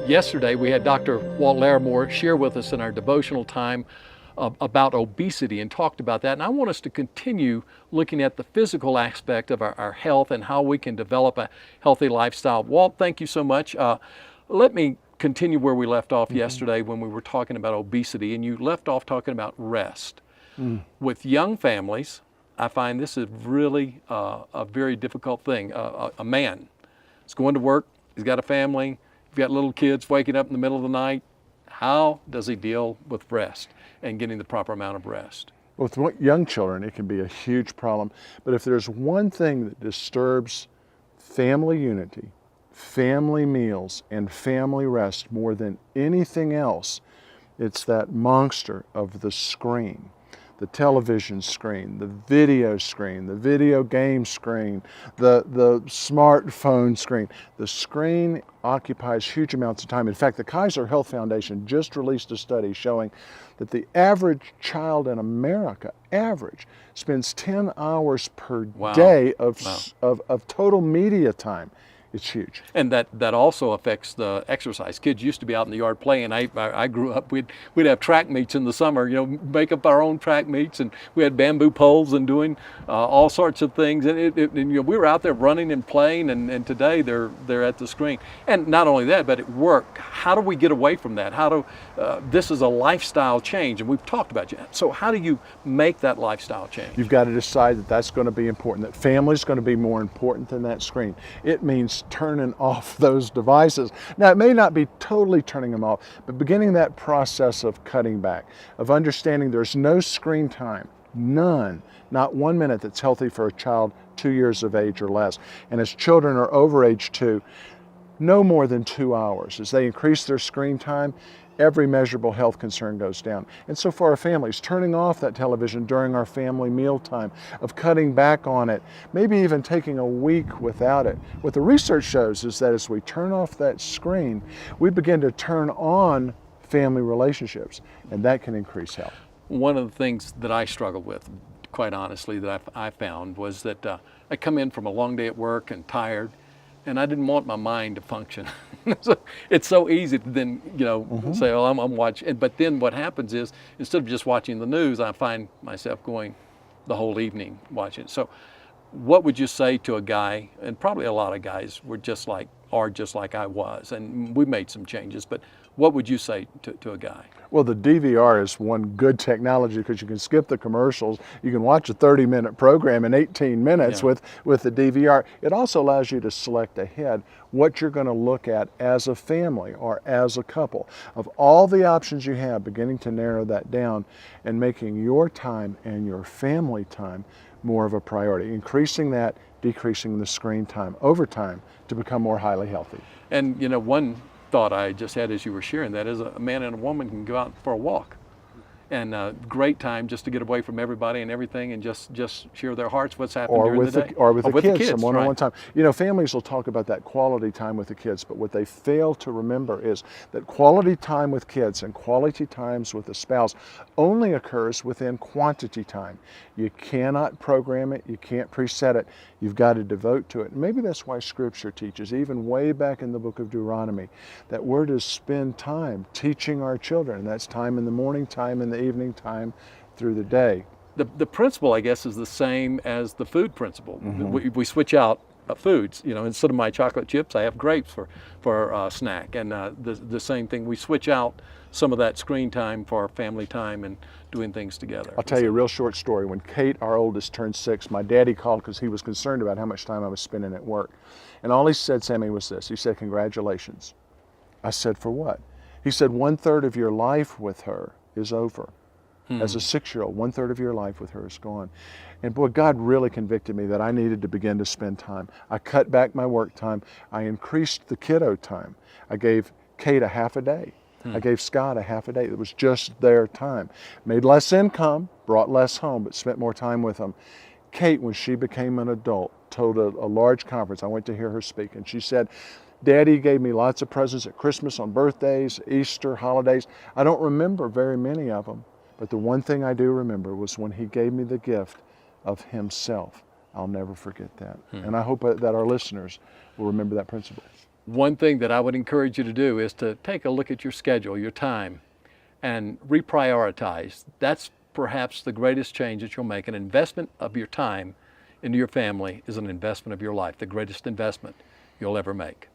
Yesterday, we had Dr. Walt Larimore share with us in our devotional time about obesity and talked about that. And I want us to continue looking at the physical aspect of our health and how we can develop a healthy lifestyle. Walt, thank you so much. Let me continue where we left off yesterday when we were talking about obesity, and you left off talking about rest. With young families, I find this is really a very difficult thing. A man is going to work, he's got a family, you've got little kids waking up in the middle of the night. How does he deal with rest and getting the proper amount of rest? With young children, it can be a huge problem. But if there's one thing that disturbs family unity, family meals, and family rest more than anything else, it's that monster of the screen. The television screen, the video game screen, the smartphone screen. The screen occupies huge amounts of time. In fact, the Kaiser Health Foundation just released a study showing that the average child in America, spends 10 hours per day of total media time. It's huge. And that also affects the exercise. Kids used to be out in the yard playing. I grew up, we'd have track meets in the summer, make up our own track meets, and we had bamboo poles and doing all sorts of things. And, we were out there running and playing, and today they're at the screen. And not only that, but at work, how do we get away from that? This is a lifestyle change, and we've talked about it. So how do you make that lifestyle change? You've got to decide that that's going to be important, that family's going to be more important than that screen. It means turning off those devices. Now, it may not be totally turning them off, but beginning that process of cutting back, of understanding there's no screen time, none, not 1 minute that's healthy for a child 2 years of age or less. And as children are over age 2, no more than 2 hours. As they increase their screen time, every measurable health concern goes down. And so for our families, turning off that television during our family meal time, of cutting back on it, maybe even taking a week without it. What the research shows is that as we turn off that screen, we begin to turn on family relationships, and that can increase health. One of the things that I struggled with, quite honestly, that I found was that I come in from a long day at work and tired, and I didn't want my mind to function. So it's so easy to then, say, oh, I'm watching. But then what happens is, instead of just watching the news, I find myself going the whole evening watching. So what would you say to a guy, and probably a lot of guys are just like I was, and we made some changes, but what would you say to a guy? Well, the DVR is one good technology because you can skip the commercials. You can watch a 30-minute program in 18 minutes with the DVR. It also allows you to select ahead what you're going to look at as a family or as a couple. Of all the options you have, beginning to narrow that down and making your time and your family time more of a priority, increasing that, decreasing the screen time over time to become more highly healthy. And one thought I just had as you were sharing that is a man and a woman can go out for a walk, and a great time just to get away from everybody and everything and just share their hearts, what's happened during the day. Or with the kids, some one-on-one right. time. Families will talk about that quality time with the kids, but what they fail to remember is that quality time with kids and quality times with a spouse only occurs within quantity time. You cannot program it, you can't preset it, you've got to devote to it. And maybe that's why Scripture teaches, even way back in the book of Deuteronomy, that we're to spend time teaching our children. And that's time in the morning, time in the evening, time through the day. The principle, I guess, is the same as the food principle. We switch out foods. Instead of my chocolate chips, I have grapes for snack. And the same thing, we switch out some of that screen time for family time and doing things together. I'll tell you a real short story. When Kate, our oldest, turned 6, my daddy called because he was concerned about how much time I was spending at work. And all he said, Sammy, was this. He said, "Congratulations." I said, "For what?" He said, "1/3 of your life with her is over." As a 6-year-old, 1/3 of your life with her is gone. And boy, God really convicted me that I needed to begin to spend time. I cut back my work time. I increased the kiddo time. I gave Kate a half a day. I gave Scott a half a day. It was just their time. Made less income, brought less home, but spent more time with them. Kate, when she became an adult, told a large conference, I went to hear her speak, and she said, "Daddy gave me lots of presents at Christmas, on birthdays, Easter, holidays. I don't remember very many of them, but the one thing I do remember was when he gave me the gift of himself. I'll never forget that." And I hope that our listeners will remember that principle. One thing that I would encourage you to do is to take a look at your schedule, your time, and reprioritize. That's perhaps the greatest change that you'll make. An investment of your time into your family is an investment of your life, the greatest investment you'll ever make.